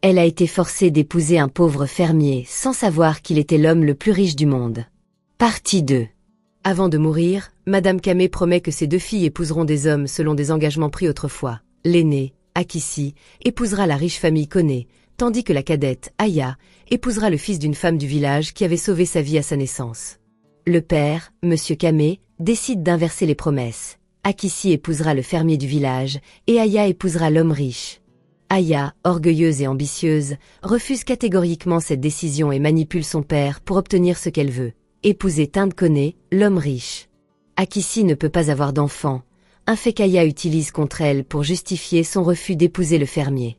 Elle a été forcée d'épouser un pauvre fermier sans savoir qu'il était l'homme le plus riche du monde. Partie 2. Avant de mourir, Madame Kamé promet que ses 2 filles épouseront des hommes selon des engagements pris autrefois. L'aînée, Akissi, épousera la riche famille Koné, tandis que la cadette, Aya, épousera le fils d'une femme du village qui avait sauvé sa vie à sa naissance. Le père, Monsieur Kamé, décide d'inverser les promesses. Akissi épousera le fermier du village, et Aya épousera l'homme riche. Aya, orgueilleuse et ambitieuse, refuse catégoriquement cette décision et manipule son père pour obtenir ce qu'elle veut. Épouser Tinde Koné, l'homme riche. Akissi ne peut pas avoir d'enfant, un fait qu'Aya utilise contre elle pour justifier son refus d'épouser le fermier.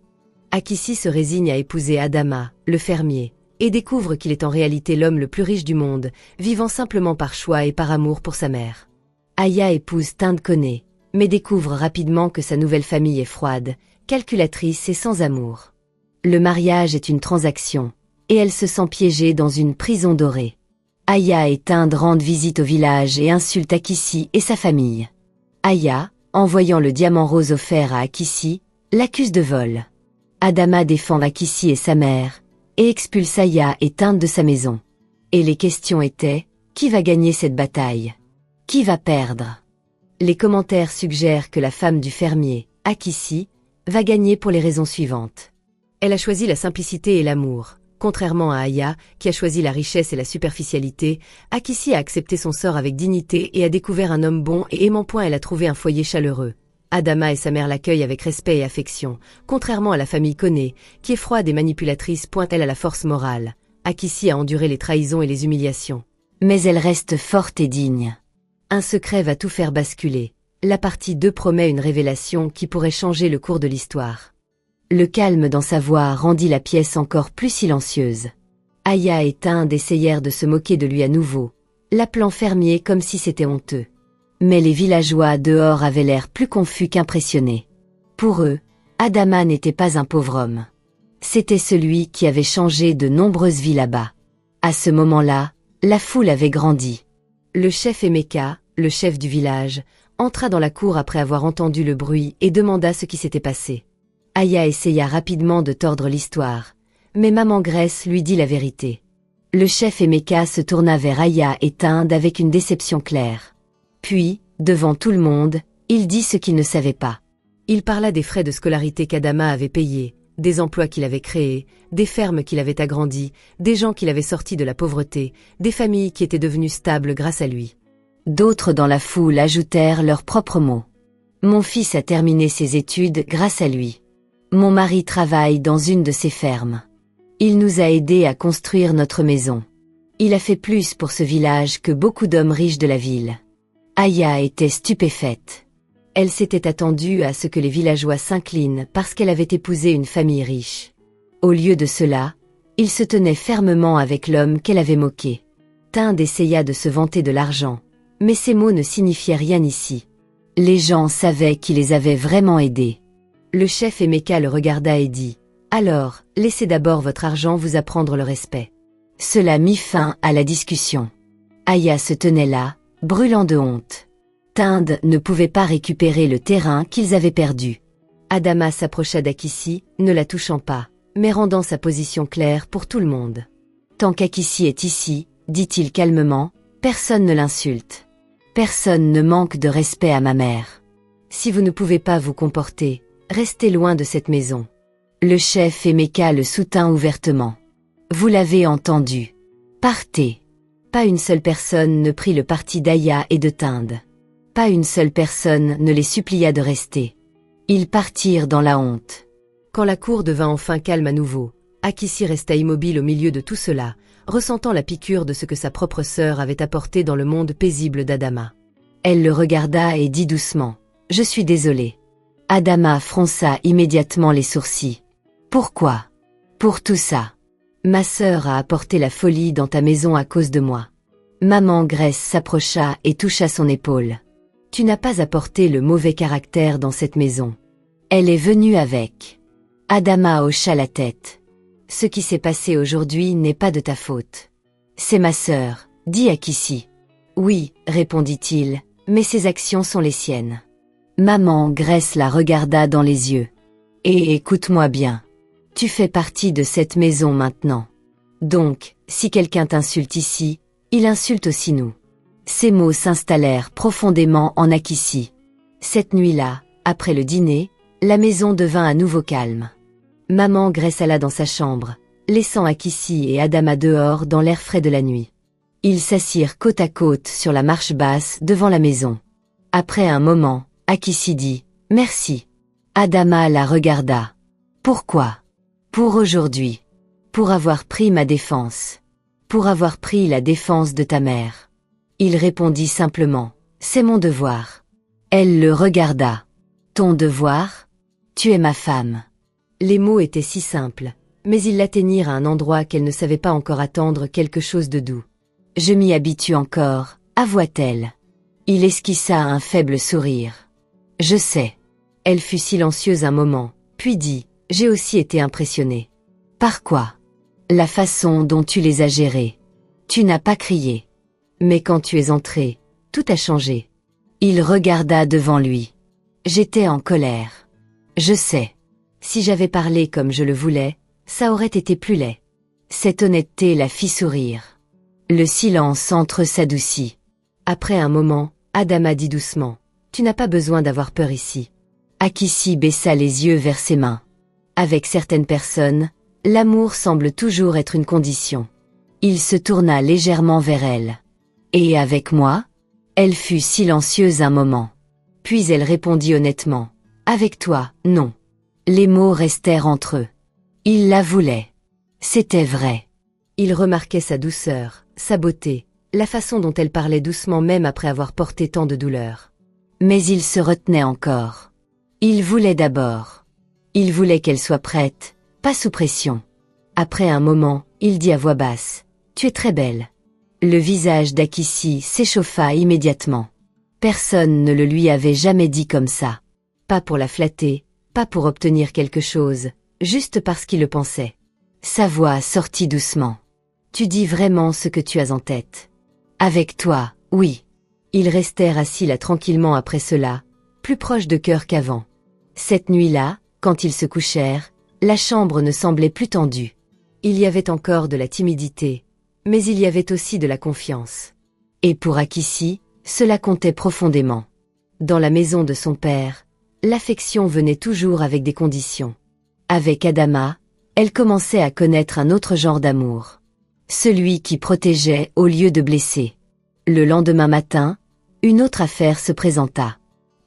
Akissi se résigne à épouser Adama, le fermier, et découvre qu'il est en réalité l'homme le plus riche du monde, vivant simplement par choix et par amour pour sa mère. Aya épouse Tinde Koné, mais découvre rapidement que sa nouvelle famille est froide, calculatrice et sans amour. Le mariage est une transaction, et elle se sent piégée dans une prison dorée. Aya et Tinde rendent visite au village et insultent Akissi et sa famille. Aya, en voyant le diamant rose offert à Akissi, l'accuse de vol. Adama défend Akissi et sa mère, et expulse Aya et Tinde de sa maison. Et les questions étaient, qui va gagner cette bataille? Qui va perdre? Les commentaires suggèrent que la femme du fermier, Akissi, va gagner pour les raisons suivantes. Elle a choisi la simplicité et l'amour. Contrairement à Aya, qui a choisi la richesse et la superficialité, Akissi a accepté son sort avec dignité et a découvert un homme bon et aimant. Elle a trouvé un foyer chaleureux. Adama et sa mère l'accueillent avec respect et affection, contrairement à la famille Koné, qui est froide et manipulatrice. Elle a la force morale. Akissi a enduré les trahisons et les humiliations. Mais elle reste forte et digne. Un secret va tout faire basculer. La partie 2 promet une révélation qui pourrait changer le cours de l'histoire. Le calme dans sa voix rendit la pièce encore plus silencieuse. Aya et Tinde essayèrent de se moquer de lui à nouveau, l'appelant fermier comme si c'était honteux. Mais les villageois dehors avaient l'air plus confus qu'impressionnés. Pour eux, Adama n'était pas un pauvre homme. C'était celui qui avait changé de nombreuses vies là-bas. À ce moment-là, la foule avait grandi. Le chef Emeka, le chef du village, entra dans la cour après avoir entendu le bruit et demanda ce qui s'était passé. Aya essaya rapidement de tordre l'histoire, mais Maman Graisse lui dit la vérité. Le chef Emeka se tourna vers Aya et Tinde avec une déception claire. Puis, devant tout le monde, il dit ce qu'il ne savait pas. Il parla des frais de scolarité qu'Adama avait payés, des emplois qu'il avait créés, des fermes qu'il avait agrandies, des gens qu'il avait sortis de la pauvreté, des familles qui étaient devenues stables grâce à lui. D'autres dans la foule ajoutèrent leurs propres mots. Mon fils a terminé ses études grâce à lui. Mon mari travaille dans une de ses fermes. Il nous a aidés à construire notre maison. Il a fait plus pour ce village que beaucoup d'hommes riches de la ville. Aya était stupéfaite. Elle s'était attendue à ce que les villageois s'inclinent parce qu'elle avait épousé une famille riche. Au lieu de cela, il se tenait fermement avec l'homme qu'elle avait moqué. Tinde essaya de se vanter de l'argent, mais ces mots ne signifiaient rien ici. Les gens savaient qu'il les avait vraiment aidés. Le chef Emeka le regarda et dit « Alors, laissez d'abord votre argent vous apprendre le respect. » Cela mit fin à la discussion. Aya se tenait là, brûlant de honte. Tinde ne pouvait pas récupérer le terrain qu'ils avaient perdu. Adama s'approcha d'Akissi, ne la touchant pas, mais rendant sa position claire pour tout le monde. « Tant qu'Akissi est ici, dit-il calmement, personne ne l'insulte. Personne ne manque de respect à ma mère. Si vous ne pouvez pas vous comporter, restez loin de cette maison. » Le chef Emeka le soutint ouvertement. « Vous l'avez entendu. Partez. » Pas une seule personne ne prit le parti d'Aya et de Tinde. Pas une seule personne ne les supplia de rester. Ils partirent dans la honte. Quand la cour devint enfin calme à nouveau, Akissi resta immobile au milieu de tout cela, ressentant la piqûre de ce que sa propre sœur avait apporté dans le monde paisible d'Adama. Elle le regarda et dit doucement « Je suis désolée. » Adama fronça immédiatement les sourcils. « Pourquoi ? Pour tout ça. Ma sœur a apporté la folie dans ta maison à cause de moi. » Maman Graisse s'approcha et toucha son épaule. « Tu n'as pas apporté le mauvais caractère dans cette maison. Elle est venue avec. » Adama hocha la tête. « Ce qui s'est passé aujourd'hui n'est pas de ta faute. C'est ma sœur, dit Akissi. »« Oui, répondit-il, mais ses actions sont les siennes. » Maman Graisse la regarda dans les yeux. « Et écoute-moi bien. Tu fais partie de cette maison maintenant. Donc, si quelqu'un t'insulte ici, il insulte aussi nous. » Ces mots s'installèrent profondément en Akissi. Cette nuit-là, après le dîner, la maison devint à nouveau calme. Maman Grace alla dans sa chambre, laissant Akissi et Adama dehors dans l'air frais de la nuit. Ils s'assirent côte à côte sur la marche basse devant la maison. Après un moment, Akissi dit « Merci ». Adama la regarda. « Pourquoi ?»« Pour aujourd'hui. Pour avoir pris ma défense. Pour avoir pris la défense de ta mère. » Il répondit simplement « C'est mon devoir. » Elle le regarda. « Ton devoir ? Tu es ma femme. » Les mots étaient si simples, mais ils l'atteignirent à un endroit qu'elle ne savait pas encore attendre quelque chose de doux. « Je m'y habitue encore, » avoua-t-elle. Il esquissa un faible sourire. « Je sais. » Elle fut silencieuse un moment, puis dit « J'ai aussi été impressionnée. »« Par quoi ?»« La façon dont tu les as gérés. Tu n'as pas crié. Mais quand tu es entré, tout a changé. » Il regarda devant lui. « J'étais en colère. Je sais. Si j'avais parlé comme je le voulais, ça aurait été plus laid. » Cette honnêteté la fit sourire. Le silence entre eux s'adoucit. Après un moment, Adama dit doucement « Tu n'as pas besoin d'avoir peur ici. » Akissi baissa les yeux vers ses mains. Avec certaines personnes, l'amour semble toujours être une condition. Il se tourna légèrement vers elle. « Et avec moi ?» Elle fut silencieuse un moment. Puis elle répondit honnêtement « Avec toi, non. » Les mots restèrent entre eux. Il la voulait. C'était vrai. Il remarquait sa douceur, sa beauté, la façon dont elle parlait doucement même après avoir porté tant de douleur. Mais il se retenait encore. Il voulait d'abord. Il voulait qu'elle soit prête, pas sous pression. Après un moment, il dit à voix basse « Tu es très belle. » Le visage d'Akissi s'échauffa immédiatement. Personne ne le lui avait jamais dit comme ça. Pas pour la flatter, pas pour obtenir quelque chose, juste parce qu'il le pensait. Sa voix sortit doucement. « Tu dis vraiment ce que tu as en tête. » « Avec toi, oui. » Ils restèrent assis là tranquillement après cela, plus proches de cœur qu'avant. Cette nuit-là, quand ils se couchèrent, la chambre ne semblait plus tendue. Il y avait encore de la timidité, mais il y avait aussi de la confiance. Et pour Akissi, cela comptait profondément. Dans la maison de son père, l'affection venait toujours avec des conditions. Avec Adama, elle commençait à connaître un autre genre d'amour. Celui qui protégeait au lieu de blesser. Le lendemain matin, une autre affaire se présenta.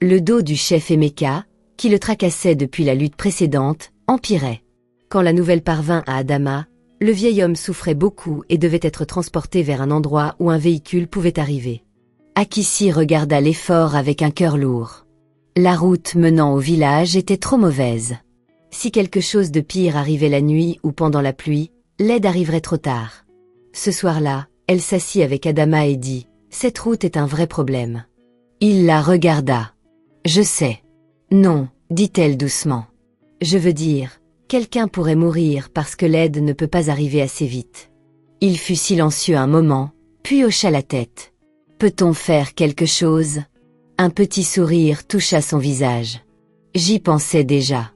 Le dos du chef Emeka, qui le tracassait depuis la lutte précédente, empirait. Quand la nouvelle parvint à Adama, le vieil homme souffrait beaucoup et devait être transporté vers un endroit où un véhicule pouvait arriver. Akissi regarda l'effort avec un cœur lourd. La route menant au village était trop mauvaise. Si quelque chose de pire arrivait la nuit ou pendant la pluie, l'aide arriverait trop tard. Ce soir-là, elle s'assit avec Adama et dit « Cette route est un vrai problème. » Il la regarda. « Je sais. »« Non, » dit-elle doucement. « Je veux dire, quelqu'un pourrait mourir parce que l'aide ne peut pas arriver assez vite. » Il fut silencieux un moment, puis hocha la tête. « Peut-on faire quelque chose ?» Un petit sourire toucha son visage. « J'y pensais déjà. »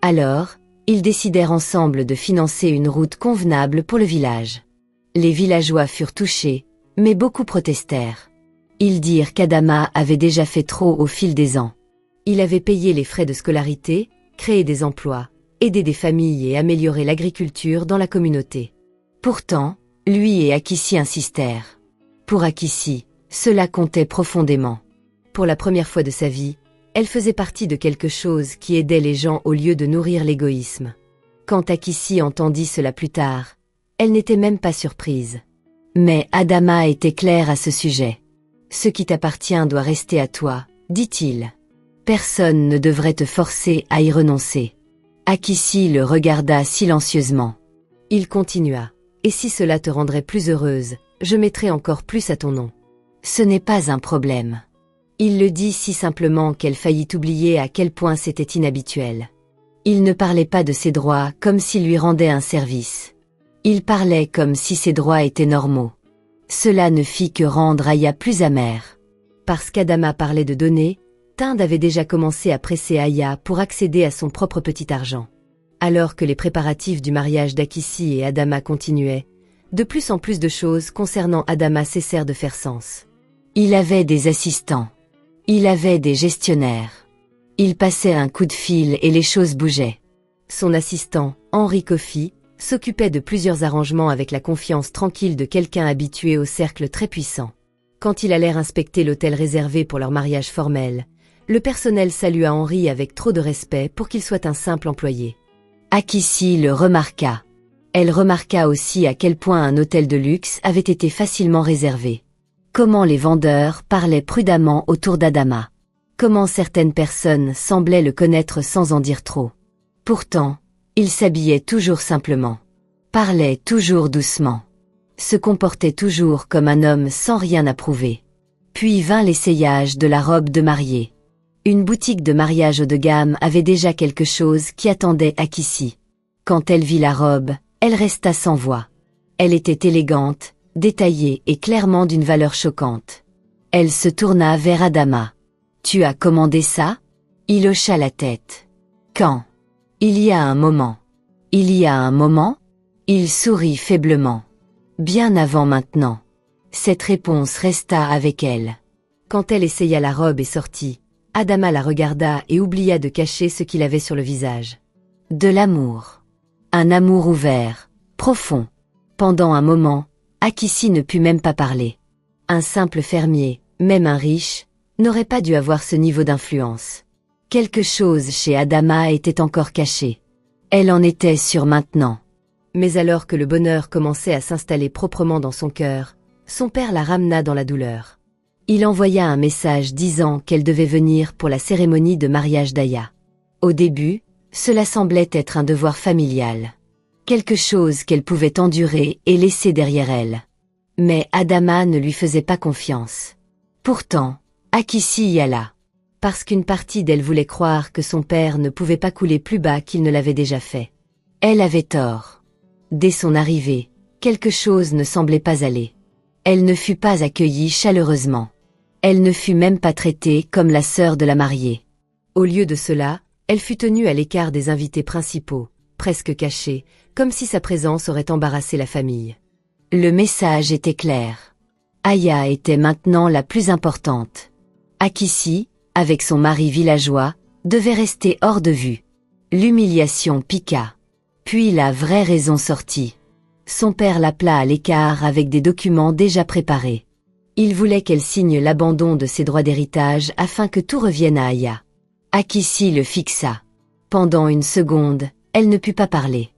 Alors, ils décidèrent ensemble de financer une route convenable pour le village. Les villageois furent touchés, mais beaucoup protestèrent. Ils dirent qu'Adama avait déjà fait trop au fil des ans. Il avait payé les frais de scolarité, créé des emplois, aidé des familles et amélioré l'agriculture dans la communauté. Pourtant, lui et Akissi insistèrent. Pour Akissi, cela comptait profondément. Pour la première fois de sa vie, elle faisait partie de quelque chose qui aidait les gens au lieu de nourrir l'égoïsme. Quand Akissi entendit cela plus tard, elle n'était même pas surprise. Mais Adama était clair à ce sujet. « Ce qui t'appartient doit rester à toi, » dit-il. Personne ne devrait te forcer à y renoncer. Akissi le regarda silencieusement. Il continua. « Et si cela te rendrait plus heureuse, je mettrai encore plus à ton nom. » Ce n'est pas un problème. Il le dit si simplement qu'elle faillit oublier à quel point c'était inhabituel. Il ne parlait pas de ses droits comme s'il lui rendait un service. Il parlait comme si ses droits étaient normaux. Cela ne fit que rendre Aya plus amère. Parce qu'Adama parlait de donner, Tinde avait déjà commencé à presser Aya pour accéder à son propre petit argent. Alors que les préparatifs du mariage d'Akissi et Adama continuaient, de plus en plus de choses concernant Adama cessèrent de faire sens. Il avait des assistants. Il avait des gestionnaires. Il passait un coup de fil et les choses bougeaient. Son assistant, Henri Kofi, s'occupait de plusieurs arrangements avec la confiance tranquille de quelqu'un habitué au cercle très puissant. Quand ils allèrent inspecter l'hôtel réservé pour leur mariage formel, le personnel salua Henri avec trop de respect pour qu'il soit un simple employé. Akissi le remarqua. Elle remarqua aussi à quel point un hôtel de luxe avait été facilement réservé. Comment les vendeurs parlaient prudemment autour d'Adama. Comment certaines personnes semblaient le connaître sans en dire trop. Pourtant, il s'habillait toujours simplement. Parlait toujours doucement. Se comportait toujours comme un homme sans rien approuver. Puis vint l'essayage de la robe de mariée. Une boutique de mariage haut de gamme avait déjà quelque chose qui attendait Akissi. Quand elle vit la robe, elle resta sans voix. Elle était élégante, détaillée et clairement d'une valeur choquante. Elle se tourna vers Adama. « Tu as commandé ça ?» Il hocha la tête. « Quand ?»« Il y a un moment. »« Il y a un moment ?» Il sourit faiblement. « Bien avant maintenant. » Cette réponse resta avec elle. Quand elle essaya la robe et sortit, Adama la regarda et oublia de cacher ce qu'il avait sur le visage. De l'amour. Un amour ouvert, profond. Pendant un moment, Akissi ne put même pas parler. Un simple fermier, même un riche, n'aurait pas dû avoir ce niveau d'influence. Quelque chose chez Adama était encore caché. Elle en était sûre maintenant. Mais alors que le bonheur commençait à s'installer proprement dans son cœur, son père la ramena dans la douleur. Il envoya un message disant qu'elle devait venir pour la cérémonie de mariage d'Aya. Au début, cela semblait être un devoir familial. Quelque chose qu'elle pouvait endurer et laisser derrière elle. Mais Adama ne lui faisait pas confiance. Pourtant, Akissi y alla. Parce qu'une partie d'elle voulait croire que son père ne pouvait pas couler plus bas qu'il ne l'avait déjà fait. Elle avait tort. Dès son arrivée, quelque chose ne semblait pas aller. Elle ne fut pas accueillie chaleureusement. Elle ne fut même pas traitée comme la sœur de la mariée. Au lieu de cela, elle fut tenue à l'écart des invités principaux, presque cachée, comme si sa présence aurait embarrassé la famille. Le message était clair. Aya était maintenant la plus importante. Akissi, avec son mari villageois, devait rester hors de vue. L'humiliation piqua. Puis la vraie raison sortit. Son père l'appela à l'écart avec des documents déjà préparés. Il voulait qu'elle signe l'abandon de ses droits d'héritage afin que tout revienne à Aya. Akissi le fixa. Pendant une seconde, elle ne put pas parler.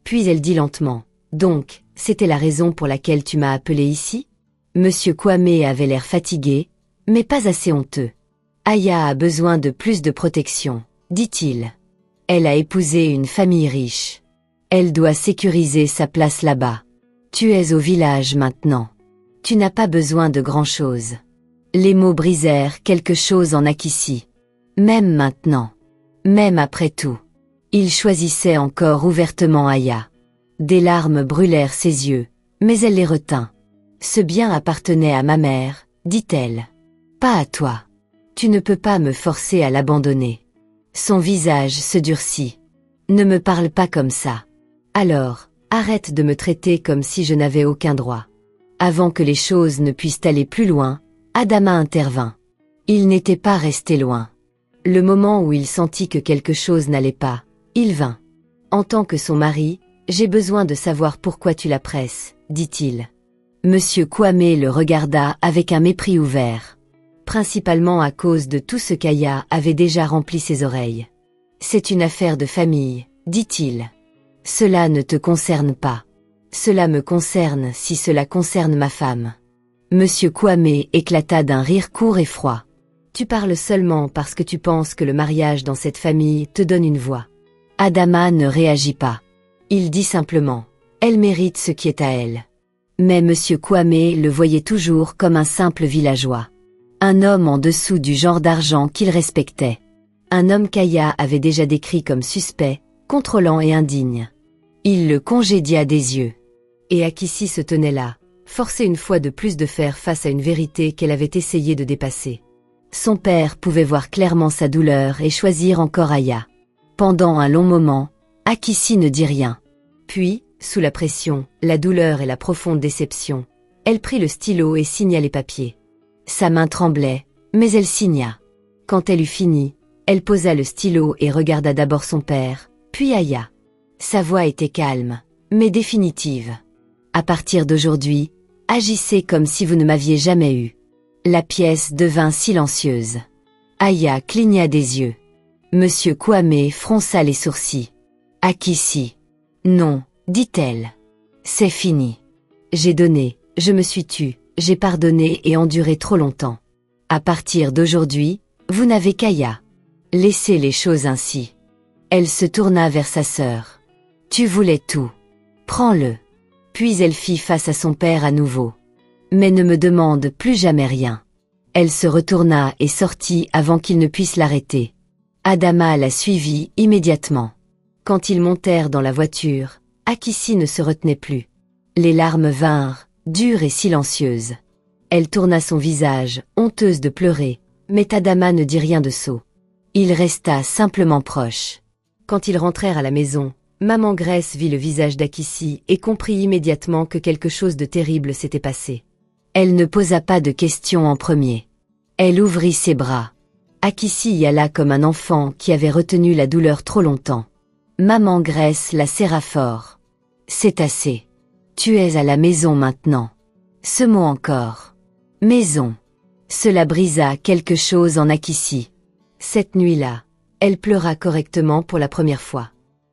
Puis elle dit lentement, « Donc, c'était la raison pour laquelle tu m'as appelé ici ?» Monsieur Kwame avait l'air fatigué, mais pas assez honteux. « Aya a besoin de plus de protection, » dit-il. « Elle a épousé une famille riche. Elle doit sécuriser sa place là-bas. Tu es au village maintenant. Tu n'as pas besoin de grand-chose. » Les mots brisèrent quelque chose en Akissi. Même maintenant. Même après tout. Il choisissait encore ouvertement Aya. Des larmes brûlèrent ses yeux, mais elle les retint. « Ce bien appartenait à ma mère, » dit-elle. « Pas à toi. Tu ne peux pas me forcer à l'abandonner. » Son visage se durcit. « Ne me parle pas comme ça. Alors, arrête de me traiter comme si je n'avais aucun droit. » Avant que les choses ne puissent aller plus loin, Adama intervint. Il n'était pas resté loin. Le moment où il sentit que quelque chose n'allait pas, il vint. « En tant que son mari, j'ai besoin de savoir pourquoi tu la presses, » dit-il. Monsieur Kwame le regarda avec un mépris ouvert. Principalement à cause de tout ce qu'Aya avait déjà rempli ses oreilles. « C'est une affaire de famille, » dit-il. « Cela ne te concerne pas. Cela me concerne si cela concerne ma femme. » Monsieur Kwame éclata d'un rire court et froid. « Tu parles seulement parce que tu penses que le mariage dans cette famille te donne une voix. » Adama ne réagit pas. Il dit simplement, « Elle mérite ce qui est à elle. » Mais Monsieur Kwame le voyait toujours comme un simple villageois. Un homme en dessous du genre d'argent qu'il respectait. Un homme qu'Aya avait déjà décrit comme suspect, contrôlant et indigne. Il le congédia des yeux. Et Akissi se tenait là, forcée une fois de plus de faire face à une vérité qu'elle avait essayé de dépasser. Son père pouvait voir clairement sa douleur et choisir encore Aya. Pendant un long moment, Akissi ne dit rien. Puis, sous la pression, la douleur et la profonde déception, elle prit le stylo et signa les papiers. Sa main tremblait, mais elle signa. Quand elle eut fini, elle posa le stylo et regarda d'abord son père, puis Aya. Sa voix était calme, mais définitive. À partir d'aujourd'hui, agissez comme si vous ne m'aviez jamais eu. La pièce devint silencieuse. Aya cligna des yeux. Monsieur Kwame fronça les sourcils. Akissi. Non, dit-elle. C'est fini. J'ai donné, je me suis tue, j'ai pardonné et enduré trop longtemps. À partir d'aujourd'hui, vous n'avez qu'Aya. Laissez les choses ainsi. Elle se tourna vers sa sœur. Tu voulais tout. Prends-le. Puis elle fit face à son père à nouveau. Mais ne me demande plus jamais rien. Elle se retourna et sortit avant qu'il ne puisse l'arrêter. Adama la suivit immédiatement. Quand ils montèrent dans la voiture, Akissi ne se retenait plus. Les larmes vinrent, dures et silencieuses. Elle tourna son visage, honteuse de pleurer, mais Adama ne dit rien de sot. Il resta simplement proche. Quand ils rentrèrent à la maison, Maman Grace vit le visage d'Akissi et comprit immédiatement que quelque chose de terrible s'était passé. Elle ne posa pas de questions en premier. Elle ouvrit ses bras. Akissi y alla comme un enfant qui avait retenu la douleur trop longtemps. Maman Grace la serra fort. C'est assez. Tu es à la maison maintenant. Ce mot encore. Maison. Cela brisa quelque chose en Akissi. Cette nuit-là, elle pleura correctement pour la première fois.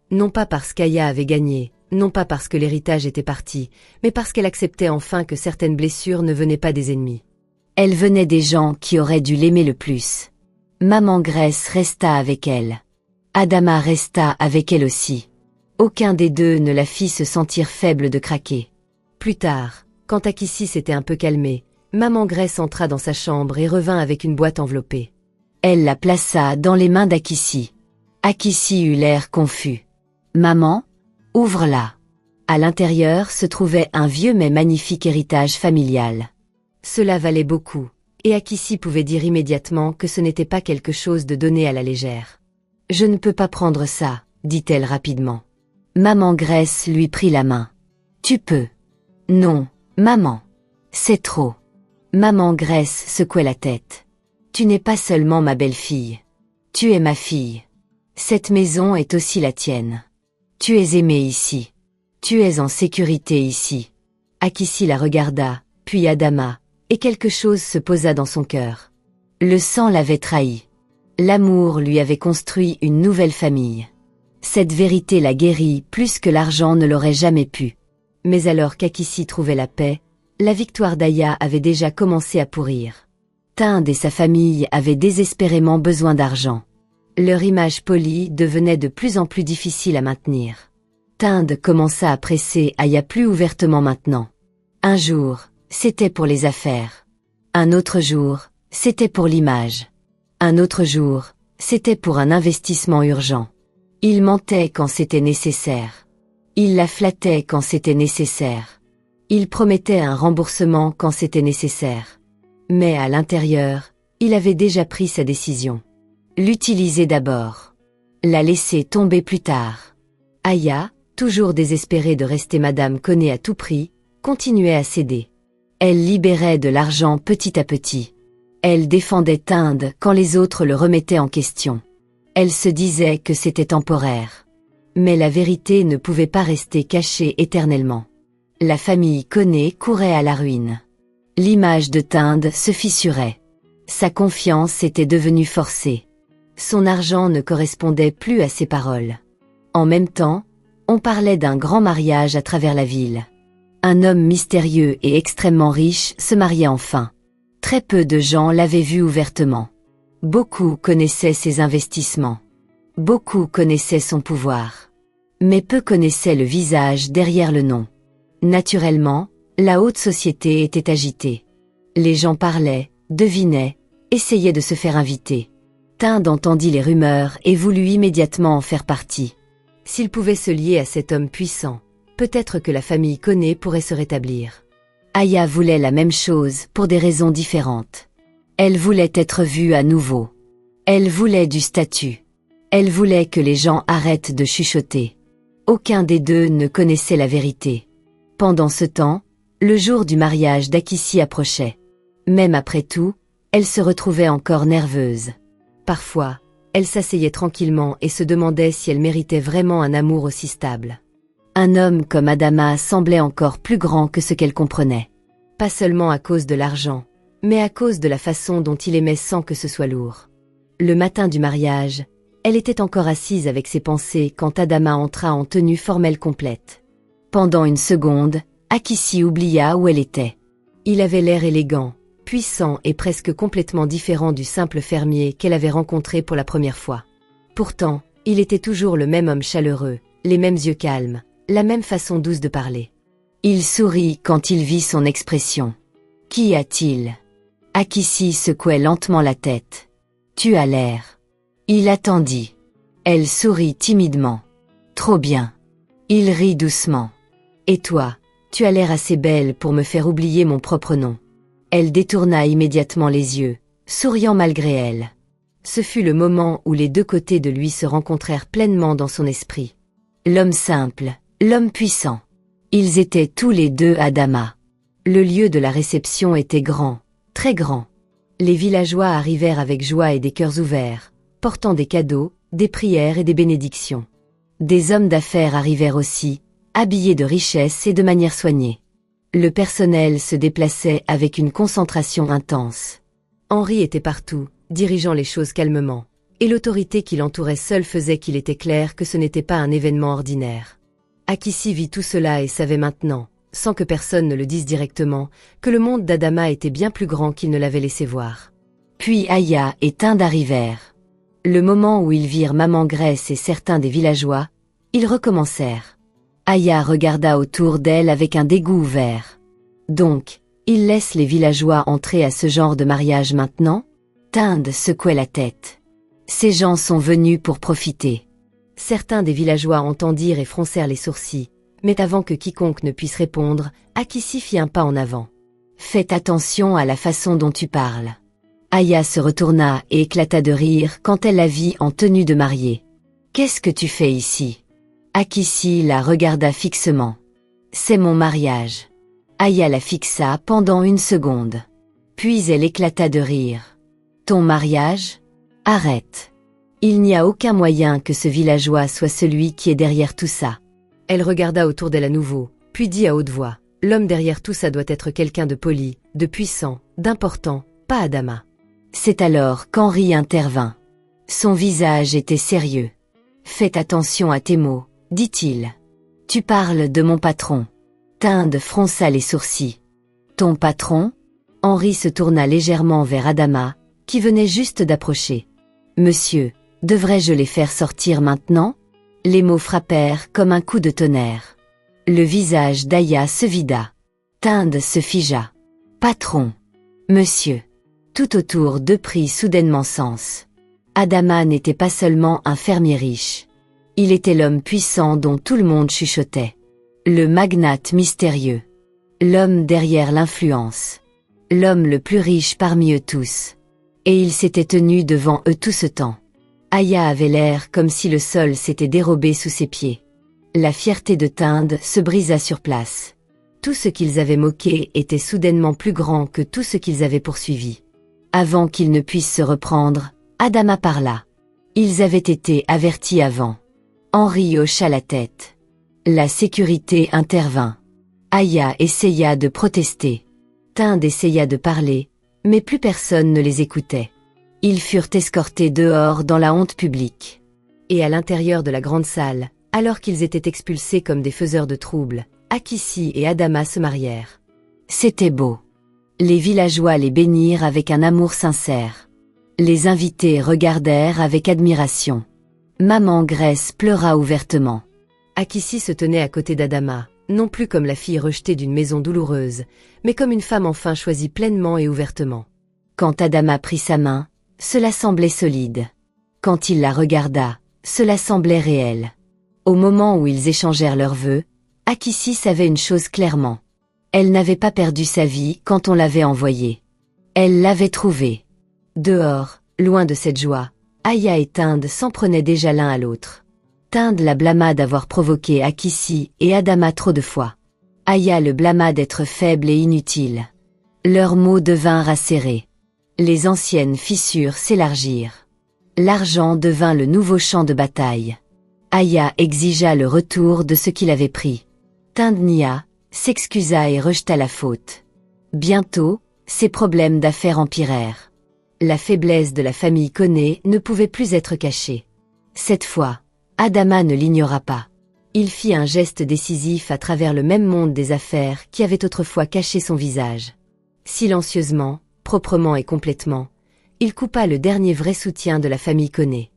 Non pas parce qu'Aya avait gagné, non pas parce que l'héritage était parti, mais parce qu'elle acceptait enfin que certaines blessures ne venaient pas des ennemis. Elles venaient des gens qui auraient dû l'aimer le plus. Maman Grace resta avec elle. Adama resta avec elle aussi. Aucun des deux ne la fit se sentir faible de craquer. Plus tard, quand Akissi s'était un peu calmée, Maman Grace entra dans sa chambre et revint avec une boîte enveloppée. Elle la plaça dans les mains d'Akissi. Akissi eut l'air confus. « Maman, ouvre-la. » À l'intérieur se trouvait un vieux mais magnifique héritage familial. Cela valait beaucoup, et Akissi pouvait dire immédiatement que ce n'était pas quelque chose de donné à la légère. « Je ne peux pas prendre ça, » dit-elle rapidement. Maman Grace lui prit la main. « Tu peux. »« Non, maman. C'est trop. » Maman Grace secouait la tête. « Tu n'es pas seulement ma belle-fille. Tu es ma fille. Cette maison est aussi la tienne. Tu es aimée ici. Tu es en sécurité ici. » Akissi la regarda, puis Adama, et quelque chose se posa dans son cœur. Le sang l'avait trahi. L'amour lui avait construit une nouvelle famille. Cette vérité la guérit plus que l'argent ne l'aurait jamais pu. Mais alors qu'Akissi trouvait la paix, la victoire d'Aya avait déjà commencé à pourrir. Tinde et sa famille avaient désespérément besoin d'argent. Leur image polie devenait de plus en plus difficile à maintenir. Tinde commença à presser Aya plus ouvertement maintenant. Un jour, c'était pour les affaires. Un autre jour, c'était pour l'image. Un autre jour, c'était pour un investissement urgent. Il mentait quand c'était nécessaire. Il la flattait quand c'était nécessaire. Il promettait un remboursement quand c'était nécessaire. Mais à l'intérieur, il avait déjà pris sa décision. L'utiliser d'abord. La laisser tomber plus tard. Aya, toujours désespérée de rester Madame Koné à tout prix, continuait à céder. Elle libérait de l'argent petit à petit. Elle défendait Tinde quand les autres le remettaient en question. Elle se disait que c'était temporaire. Mais la vérité ne pouvait pas rester cachée éternellement. La famille Koné courait à la ruine. L'image de Tinde se fissurait. Sa confiance était devenue forcée. Son argent ne correspondait plus à ses paroles. En même temps, on parlait d'un grand mariage à travers la ville. Un homme mystérieux et extrêmement riche se mariait enfin. Très peu de gens l'avaient vu ouvertement. Beaucoup connaissaient ses investissements. Beaucoup connaissaient son pouvoir. Mais peu connaissaient le visage derrière le nom. Naturellement, la haute société était agitée. Les gens parlaient, devinaient, essayaient de se faire inviter. Tinde entendit les rumeurs et voulut immédiatement en faire partie. S'il pouvait se lier à cet homme puissant, peut-être que la famille Koné pourrait se rétablir. Aya voulait la même chose pour des raisons différentes. Elle voulait être vue à nouveau. Elle voulait du statut. Elle voulait que les gens arrêtent de chuchoter. Aucun des deux ne connaissait la vérité. Pendant ce temps, le jour du mariage d'Akissi approchait. Même après tout, elle se retrouvait encore nerveuse. Parfois, elle s'asseyait tranquillement et se demandait si elle méritait vraiment un amour aussi stable. Un homme comme Adama semblait encore plus grand que ce qu'elle comprenait. Pas seulement à cause de l'argent, mais à cause de la façon dont il aimait sans que ce soit lourd. Le matin du mariage, elle était encore assise avec ses pensées quand Adama entra en tenue formelle complète. Pendant une seconde, Akissi oublia où elle était. Il avait l'air élégant, puissant et presque complètement différent du simple fermier qu'elle avait rencontré pour la première fois. Pourtant, il était toujours le même homme chaleureux, les mêmes yeux calmes, la même façon douce de parler. Il sourit quand il vit son expression. « Qu'y a-t-il » Akissi secouait lentement la tête. « Tu as l'air. » Il attendit. Elle sourit timidement. « Trop bien. » Il rit doucement. « Et toi, tu as l'air assez belle pour me faire oublier mon propre nom. » Elle détourna immédiatement les yeux, souriant malgré elle. Ce fut le moment où les deux côtés de lui se rencontrèrent pleinement dans son esprit. L'homme simple, l'homme puissant. Ils étaient tous les deux Adama. Le lieu de la réception était grand, très grand. Les villageois arrivèrent avec joie et des cœurs ouverts, portant des cadeaux, des prières et des bénédictions. Des hommes d'affaires arrivèrent aussi, habillés de richesse et de manière soignée. Le personnel se déplaçait avec une concentration intense. Henri était partout, dirigeant les choses calmement, et l'autorité qui l'entourait seule faisait qu'il était clair que ce n'était pas un événement ordinaire. Akissi vit tout cela et savait maintenant, sans que personne ne le dise directement, que le monde d'Adama était bien plus grand qu'il ne l'avait laissé voir. Puis Aya et Tinde arrivèrent. Le moment où ils virent Maman Graisse et certains des villageois, ils recommencèrent. Aya regarda autour d'elle avec un dégoût ouvert. Donc, ils laissent les villageois entrer à ce genre de mariage maintenant? Tinde secouait la tête. Ces gens sont venus pour profiter. Certains des villageois entendirent et froncèrent les sourcils, mais avant que quiconque ne puisse répondre, Akissi fit un pas en avant. Faites attention à la façon dont tu parles. Aya se retourna et éclata de rire quand elle la vit en tenue de mariée. Qu'est-ce que tu fais ici? Akissi la regarda fixement. C'est mon mariage. Aya la fixa pendant une seconde. Puis elle éclata de rire. Ton mariage? Arrête. Il n'y a aucun moyen que ce villageois soit celui qui est derrière tout ça. Elle regarda autour d'elle à nouveau, puis dit à haute voix. L'homme derrière tout ça doit être quelqu'un de poli, de puissant, d'important, pas Adama. C'est alors qu'Henri intervint. Son visage était sérieux. Faites attention à tes mots, dit-il. Tu parles de mon patron. Tinde fronça les sourcils. Ton patron? Henri se tourna légèrement vers Adama, qui venait juste d'approcher. Monsieur, devrais-je les faire sortir maintenant? Les mots frappèrent comme un coup de tonnerre. Le visage d'Aya se vida. Tinde se figea. Patron. Monsieur. Tout autour d'eux prit soudainement sens. Adama n'était pas seulement un fermier riche. Il était l'homme puissant dont tout le monde chuchotait. Le magnate mystérieux. L'homme derrière l'influence. L'homme le plus riche parmi eux tous. Et il s'était tenu devant eux tout ce temps. Aya avait l'air comme si le sol s'était dérobé sous ses pieds. La fierté de Tinde se brisa sur place. Tout ce qu'ils avaient moqué était soudainement plus grand que tout ce qu'ils avaient poursuivi. Avant qu'ils ne puissent se reprendre, Adama parla. Ils avaient été avertis avant. Henri hocha la tête. La sécurité intervint. Aya essaya de protester. Tinde essaya de parler, mais plus personne ne les écoutait. Ils furent escortés dehors dans la honte publique. Et à l'intérieur de la grande salle, alors qu'ils étaient expulsés comme des faiseurs de troubles, Akissi et Adama se marièrent. C'était beau. Les villageois les bénirent avec un amour sincère. Les invités regardèrent avec admiration. Maman Graisse pleura ouvertement. Akissi se tenait à côté d'Adama, non plus comme la fille rejetée d'une maison douloureuse, mais comme une femme enfin choisie pleinement et ouvertement. Quand Adama prit sa main, cela semblait solide. Quand il la regarda, cela semblait réel. Au moment où ils échangèrent leurs vœux, Akissi savait une chose clairement. Elle n'avait pas perdu sa vie quand on l'avait envoyée. Elle l'avait trouvée. Dehors, loin de cette joie, Aya et Tinde s'en prenaient déjà l'un à l'autre. Tinde la blâma d'avoir provoqué Akissi et Adama trop de fois. Aya le blâma d'être faible et inutile. Leurs mots devinrent acérés. Les anciennes fissures s'élargirent. L'argent devint le nouveau champ de bataille. Aya exigea le retour de ce qu'il avait pris. Tinde nia, s'excusa et rejeta la faute. Bientôt, ses problèmes d'affaires empirèrent. La faiblesse de la famille Koné ne pouvait plus être cachée. Cette fois, Adama ne l'ignora pas. Il fit un geste décisif à travers le même monde des affaires qui avait autrefois caché son visage. Silencieusement, proprement et complètement, il coupa le dernier vrai soutien de la famille Koné.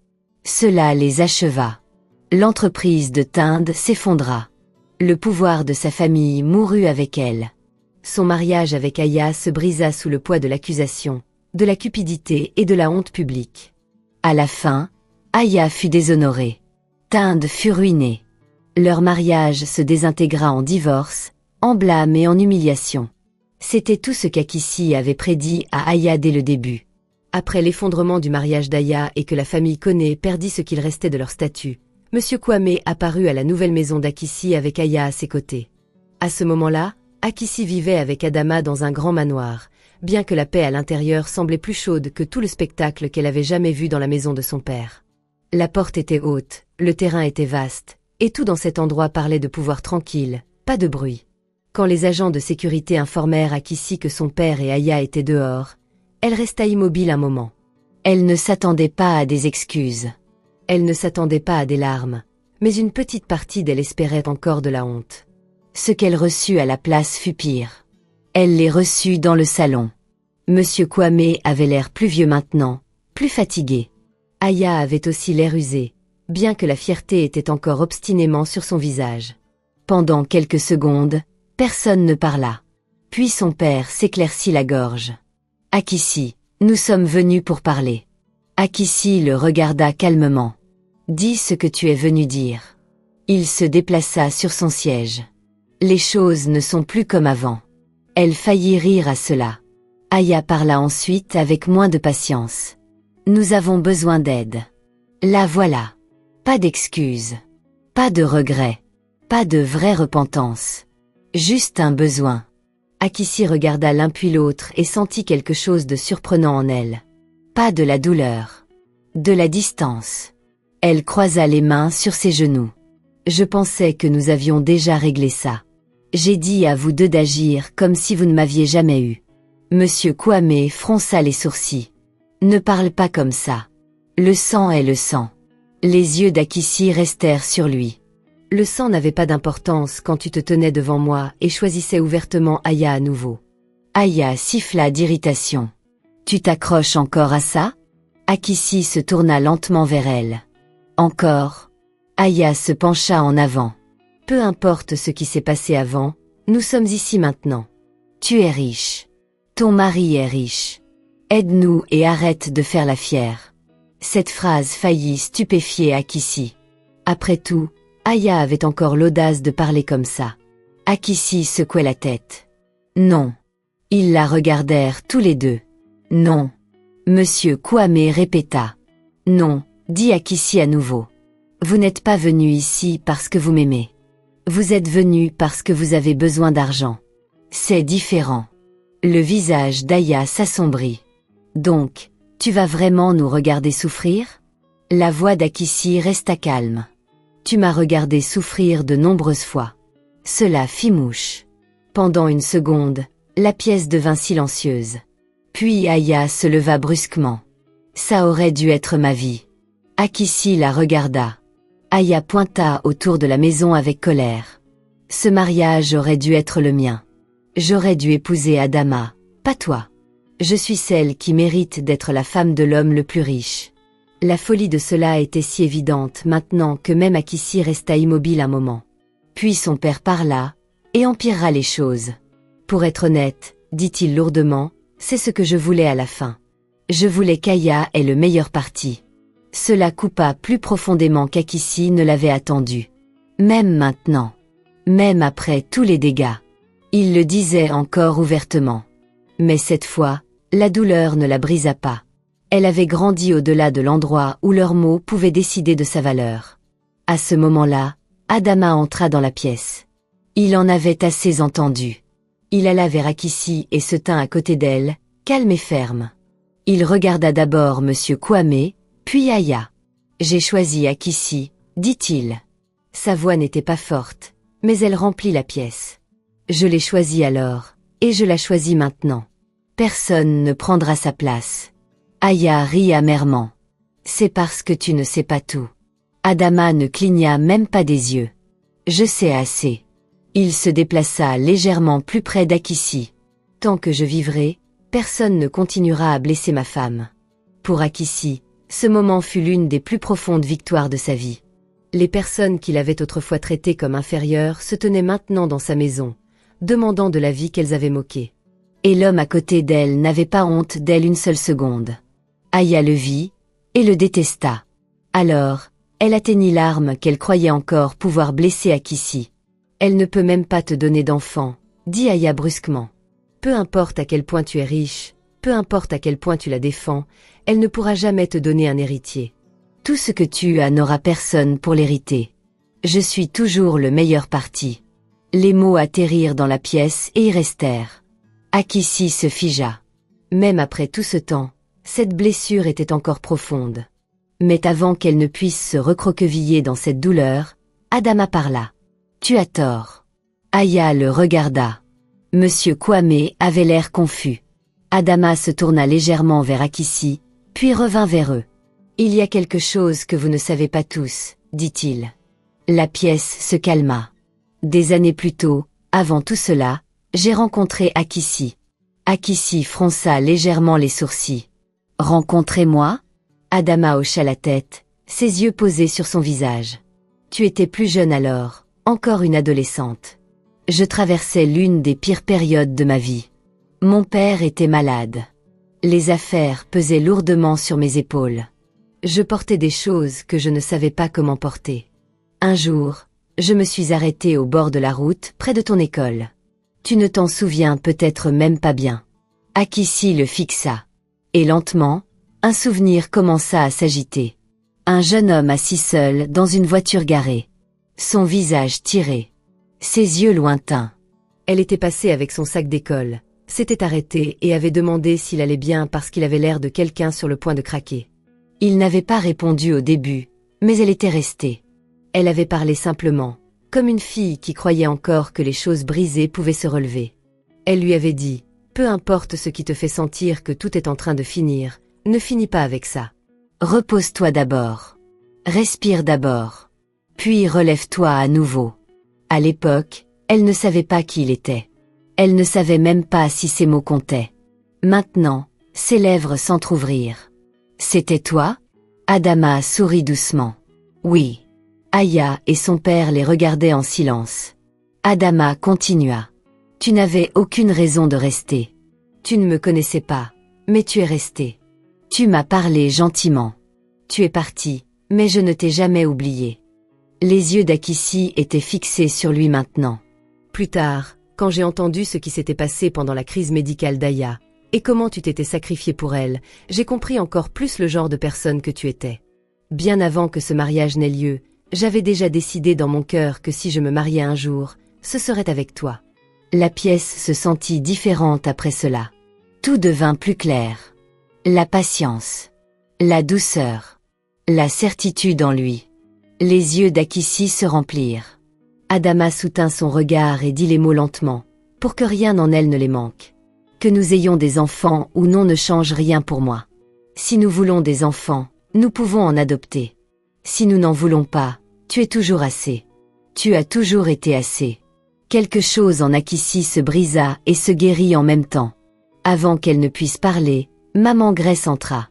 Cela les acheva. L'entreprise de Tinde s'effondra. Le pouvoir de sa famille mourut avec elle. Son mariage avec Aya se brisa sous le poids de l'accusation, de la cupidité et de la honte publique. À la fin, Aya fut déshonorée. Tinde fut ruinée. Leur mariage se désintégra en divorce, en blâme et en humiliation. C'était tout ce qu'Akissi avait prédit à Aya dès le début. Après l'effondrement du mariage d'Aya et que la famille Koné perdit ce qu'il restait de leur statut, M. Kwame apparut à la nouvelle maison d'Akissi avec Aya à ses côtés. À ce moment-là, Akissi vivait avec Adama dans un grand manoir, bien que la paix à l'intérieur semblait plus chaude que tout le spectacle qu'elle avait jamais vu dans la maison de son père. La porte était haute, le terrain était vaste, et tout dans cet endroit parlait de pouvoir tranquille, pas de bruit. Quand les agents de sécurité informèrent Akissi que son père et Aya étaient dehors, elle resta immobile un moment. Elle ne s'attendait pas à des excuses. Elle ne s'attendait pas à des larmes, mais une petite partie d'elle espérait encore de la honte. Ce qu'elle reçut à la place fut pire. Elle les reçut dans le salon. Monsieur Kwame avait l'air plus vieux maintenant, plus fatigué. Aya avait aussi l'air usé, bien que la fierté était encore obstinément sur son visage. Pendant quelques secondes, personne ne parla. Puis son père s'éclaircit la gorge. « Akissi, nous sommes venus pour parler. » Akissi le regarda calmement. « Dis ce que tu es venu dire. » Il se déplaça sur son siège. « Les choses ne sont plus comme avant. » Elle faillit rire à cela. Aya parla ensuite avec moins de patience. « Nous avons besoin d'aide. La voilà. Pas d'excuses. Pas de regrets. Pas de vraie repentance. Juste un besoin. » Akissi regarda l'un puis l'autre et sentit quelque chose de surprenant en elle. Pas de la douleur. De la distance. Elle croisa les mains sur ses genoux. « Je pensais que nous avions déjà réglé ça. J'ai dit à vous deux d'agir comme si vous ne m'aviez jamais eu. » Monsieur Kwame fronça les sourcils. « Ne parle pas comme ça. Le sang est le sang. » Les yeux d'Akissi restèrent sur lui. Le sang n'avait pas d'importance quand tu te tenais devant moi et choisissais ouvertement Aya à nouveau. Aya siffla d'irritation. « Tu t'accroches encore à ça ?» Akissi se tourna lentement vers elle. « Encore ?» Aya se pencha en avant. « Peu importe ce qui s'est passé avant, nous sommes ici maintenant. Tu es riche. Ton mari est riche. Aide-nous et arrête de faire la fière. » Cette phrase faillit stupéfier Akissi. Après tout, Aya avait encore l'audace de parler comme ça. Akissi secouait la tête. « Non. » Ils la regardèrent tous les deux. « Non. » Monsieur Kwame répéta. « Non, » dit Akissi à nouveau. « Vous n'êtes pas venu ici parce que vous m'aimez. Vous êtes venu parce que vous avez besoin d'argent. C'est différent. » Le visage d'Aya s'assombrit. « Donc, tu vas vraiment nous regarder souffrir ?» La voix d'Akissi resta calme. « Tu m'as regardé souffrir de nombreuses fois. » Cela fit mouche. Pendant une seconde, la pièce devint silencieuse. Puis Aya se leva brusquement. « Ça aurait dû être ma vie. » Akissi la regarda. Aya pointa autour de la maison avec colère. « Ce mariage aurait dû être le mien. J'aurais dû épouser Adama, pas toi. Je suis celle qui mérite d'être la femme de l'homme le plus riche. » La folie de cela était si évidente maintenant que même Akissi resta immobile un moment. Puis son père parla, et empirera les choses. « Pour être honnête, dit-il lourdement, c'est ce que je voulais à la fin. Je voulais qu'Aya ait le meilleur parti. » Cela coupa plus profondément qu'Akissi ne l'avait attendu. Même maintenant. Même après tous les dégâts. Il le disait encore ouvertement. Mais cette fois, la douleur ne la brisa pas. Elle avait grandi au-delà de l'endroit où leurs mots pouvaient décider de sa valeur. À ce moment-là, Adama entra dans la pièce. Il en avait assez entendu. Il alla vers Akissi et se tint à côté d'elle, calme et ferme. Il regarda d'abord Monsieur Kwame, puis Aya. « J'ai choisi Akissi, dit-il. Sa voix n'était pas forte, mais elle remplit la pièce. Je l'ai choisie alors, et je la choisis maintenant. Personne ne prendra sa place. Aya rit amèrement. C'est parce que tu ne sais pas tout. Adama ne cligna même pas des yeux. Je sais assez. Il se déplaça légèrement plus près d'Akissi. Tant que je vivrai, personne ne continuera à blesser ma femme. Pour Akissi, ce moment fut l'une des plus profondes victoires de sa vie. Les personnes qu'il avait autrefois traitées comme inférieures se tenaient maintenant dans sa maison, demandant de la vie qu'elles avaient moquée. Et l'homme à côté d'elle n'avait pas honte d'elle une seule seconde. Aya le vit, et le détesta. Alors, elle atteignit l'arme qu'elle croyait encore pouvoir blesser Akissi. Elle ne peut même pas te donner d'enfant, dit Aya brusquement. Peu importe à quel point tu es riche, peu importe à quel point tu la défends, elle ne pourra jamais te donner un héritier. Tout ce que tu as n'aura personne pour l'hériter. Je suis toujours le meilleur parti. Les mots atterrirent dans la pièce et y restèrent. Akissi se figea. Même après tout ce temps, cette blessure était encore profonde. Mais avant qu'elle ne puisse se recroqueviller dans cette douleur, Adama parla. Tu as tort. Aya le regarda. Monsieur Kwame avait l'air confus. Adama se tourna légèrement vers Akissi, puis revint vers eux. Il y a quelque chose que vous ne savez pas tous, dit-il. La pièce se calma. Des années plus tôt, avant tout cela, j'ai rencontré Akissi. Akissi fronça légèrement les sourcils. Rencontrez-moi? Adama hocha la tête, ses yeux posés sur son visage. Tu étais plus jeune alors, encore une adolescente. Je traversais l'une des pires périodes de ma vie. Mon père était malade. Les affaires pesaient lourdement sur mes épaules. Je portais des choses que je ne savais pas comment porter. Un jour, je me suis arrêtée au bord de la route, près de ton école. Tu ne t'en souviens peut-être même pas bien. Akissi le fixa. Et lentement, un souvenir commença à s'agiter. Un jeune homme assis seul dans une voiture garée. Son visage tiré. Ses yeux lointains. Elle était passée avec son sac d'école, s'était arrêtée et avait demandé s'il allait bien parce qu'il avait l'air de quelqu'un sur le point de craquer. Il n'avait pas répondu au début, mais elle était restée. Elle avait parlé simplement, comme une fille qui croyait encore que les choses brisées pouvaient se relever. Elle lui avait dit, peu importe ce qui te fait sentir que tout est en train de finir, ne finis pas avec ça. Repose-toi d'abord. Respire d'abord. Puis relève-toi à nouveau. À l'époque, elle ne savait pas qui il était. Elle ne savait même pas si ces mots comptaient. Maintenant, ses lèvres s'entr'ouvrirent. C'était toi? Adama sourit doucement. Oui. Aya et son père les regardaient en silence. Adama continua. Tu n'avais aucune raison de rester. Tu ne me connaissais pas, mais tu es resté. Tu m'as parlé gentiment. Tu es parti, mais je ne t'ai jamais oublié. Les yeux d'Akissi étaient fixés sur lui maintenant. Plus tard, quand j'ai entendu ce qui s'était passé pendant la crise médicale d'Aya, et comment tu t'étais sacrifié pour elle, j'ai compris encore plus le genre de personne que tu étais. Bien avant que ce mariage n'ait lieu, j'avais déjà décidé dans mon cœur que si je me mariais un jour, ce serait avec toi. La pièce se sentit différente après cela. Tout devint plus clair. La patience, la douceur, la certitude en lui. Les yeux d'Akissi se remplirent. Adama soutint son regard et dit les mots lentement, pour que rien en elle ne les manque. Que nous ayons des enfants ou non ne change rien pour moi. Si nous voulons des enfants, nous pouvons en adopter. Si nous n'en voulons pas, tu es toujours assez. Tu as toujours été assez. Quelque chose en Akissi se brisa et se guérit en même temps. Avant qu'elle ne puisse parler, maman Grace entra.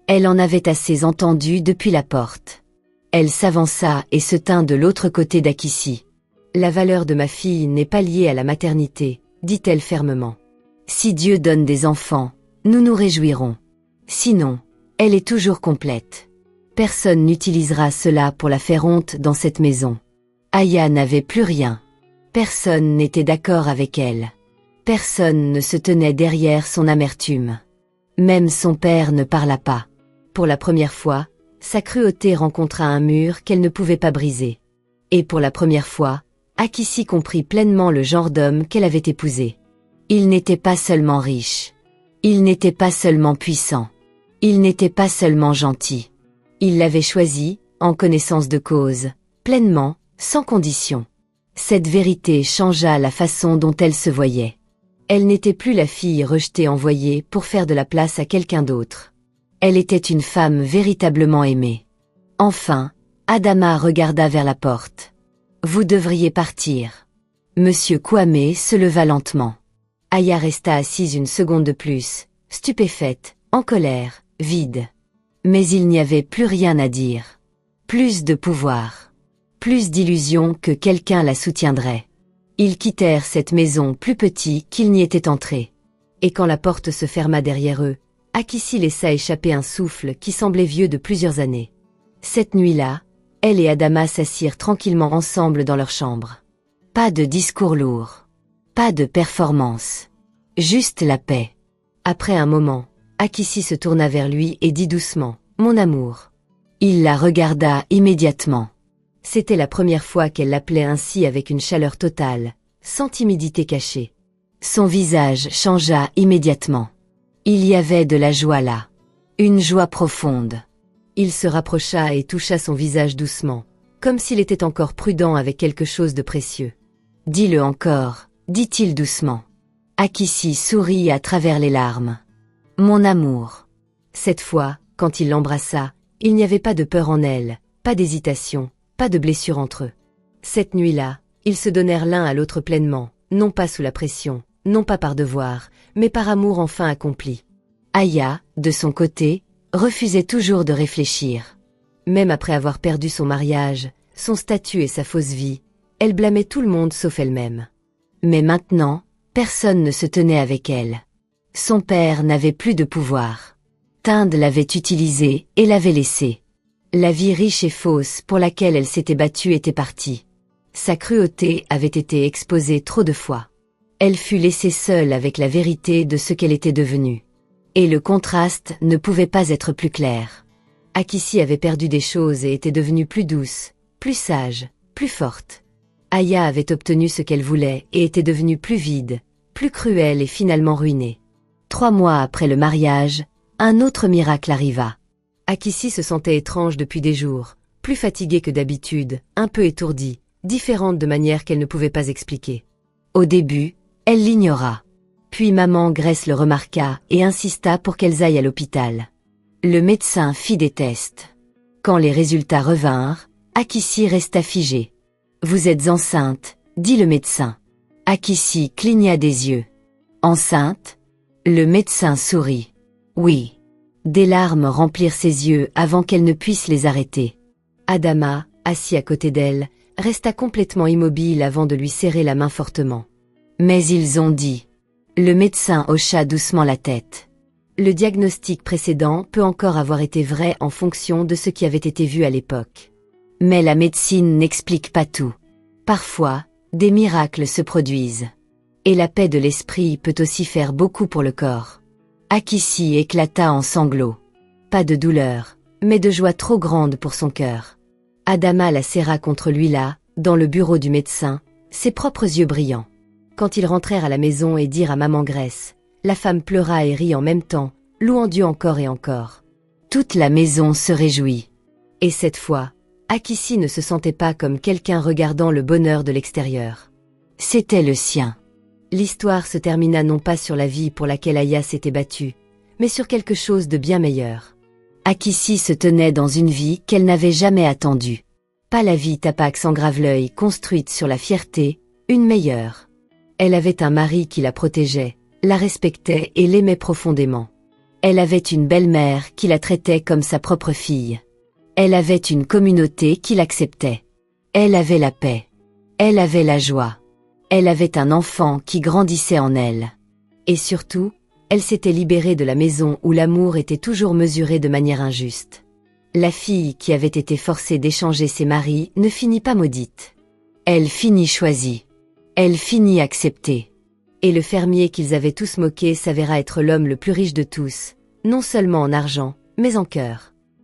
Elle en avait assez entendu depuis la porte. Elle s'avança et se tint de l'autre côté d'Akissi. La valeur de ma fille n'est pas liée à la maternité, dit-elle fermement. Si Dieu donne des enfants, nous nous réjouirons. Sinon, elle est toujours complète. Personne n'utilisera cela pour la faire honte dans cette maison. Aya n'avait plus rien. Personne n'était d'accord avec elle. Personne ne se tenait derrière son amertume. Même son père ne parla pas. Pour la première fois, sa cruauté rencontra un mur qu'elle ne pouvait pas briser. Et pour la première fois, Akissi comprit pleinement le genre d'homme qu'elle avait épousé. Il n'était pas seulement riche. Il n'était pas seulement puissant. Il n'était pas seulement gentil. Il l'avait choisi, en connaissance de cause, pleinement, sans condition. Cette vérité changea la façon dont elle se voyait. Elle n'était plus la fille rejetée envoyée pour faire de la place à quelqu'un d'autre. Elle était une femme véritablement aimée. Enfin, Adama regarda vers la porte. « Vous devriez partir. » Monsieur Kwame se leva lentement. Aya resta assise une seconde de plus, stupéfaite, en colère, vide. Mais il n'y avait plus rien à dire. Plus de pouvoir. Plus d'illusion que quelqu'un la soutiendrait. Ils quittèrent cette maison plus petits qu'ils n'y étaient entrés. Et quand la porte se ferma derrière eux, Akissi laissa échapper un souffle qui semblait vieux de plusieurs années. Cette nuit-là, elle et Adama s'assirent tranquillement ensemble dans leur chambre. Pas de discours lourds. Pas de performance. Juste la paix. Après un moment, Akissi se tourna vers lui et dit doucement « Mon amour ». Il la regarda immédiatement. C'était la première fois qu'elle l'appelait ainsi avec une chaleur totale, sans timidité cachée. Son visage changea immédiatement. Il y avait de la joie là. Une joie profonde. Il se rapprocha et toucha son visage doucement, comme s'il était encore prudent avec quelque chose de précieux. « Dis-le encore », dit-il doucement. Akissi sourit à travers les larmes. « Mon amour ». Cette fois, quand il l'embrassa, il n'y avait pas de peur en elle, pas d'hésitation, pas de blessure entre eux. Cette nuit-là, ils se donnèrent l'un à l'autre pleinement, non pas sous la pression, non pas par devoir, mais par amour enfin accompli. Aya, de son côté, refusait toujours de réfléchir. Même après avoir perdu son mariage, son statut et sa fausse vie, elle blâmait tout le monde sauf elle-même. Mais maintenant, personne ne se tenait avec elle. Son père n'avait plus de pouvoir. Tinde l'avait utilisé et l'avait laissé. La vie riche et fausse pour laquelle elle s'était battue était partie. Sa cruauté avait été exposée trop de fois. Elle fut laissée seule avec la vérité de ce qu'elle était devenue. Et le contraste ne pouvait pas être plus clair. Akissi avait perdu des choses et était devenue plus douce, plus sage, plus forte. Aya avait obtenu ce qu'elle voulait et était devenue plus vide, plus cruelle et finalement ruinée. 3 mois après le mariage, un autre miracle arriva. Akissi se sentait étrange depuis des jours, plus fatiguée que d'habitude, un peu étourdie, différente de manière qu'elle ne pouvait pas expliquer. Au début, elle l'ignora. Puis maman Grace le remarqua et insista pour qu'elles aillent à l'hôpital. Le médecin fit des tests. Quand les résultats revinrent, Akissi resta figée. « Vous êtes enceinte », dit le médecin. Akissi cligna des yeux. « Enceinte ?» Le médecin sourit. « Oui. » Des larmes remplirent ses yeux avant qu'elle ne puisse les arrêter. Adama, assis à côté d'elle, resta complètement immobile avant de lui serrer la main fortement. Mais ils ont dit. Le médecin hocha doucement la tête. Le diagnostic précédent peut encore avoir été vrai en fonction de ce qui avait été vu à l'époque. Mais la médecine n'explique pas tout. Parfois, des miracles se produisent. Et la paix de l'esprit peut aussi faire beaucoup pour le corps. Akissi éclata en sanglots. Pas de douleur, mais de joie trop grande pour son cœur. Adama la serra contre lui là, dans le bureau du médecin, ses propres yeux brillants. Quand ils rentrèrent à la maison et dirent à maman Grace, la femme pleura et rit en même temps, louant Dieu encore et encore. Toute la maison se réjouit. Et cette fois, Akissi ne se sentait pas comme quelqu'un regardant le bonheur de l'extérieur. C'était le sien. L'histoire se termina non pas sur la vie pour laquelle Aya s'était battue, mais sur quelque chose de bien meilleur. Akissi se tenait dans une vie qu'elle n'avait jamais attendue. Pas la vie Tapax en Graveleuil construite sur la fierté, une meilleure. Elle avait un mari qui la protégeait, la respectait et l'aimait profondément. Elle avait une belle-mère qui la traitait comme sa propre fille. Elle avait une communauté qui l'acceptait. Elle avait la paix. Elle avait la joie. Elle avait un enfant qui grandissait en elle. Et surtout, elle s'était libérée de la maison où l'amour était toujours mesuré de manière injuste. La fille qui avait été forcée d'échanger ses maris ne finit pas maudite. Elle finit choisie. Elle finit acceptée. Et le fermier qu'ils avaient tous moqué s'avéra être l'homme le plus riche de tous, non seulement en argent, mais en cœur.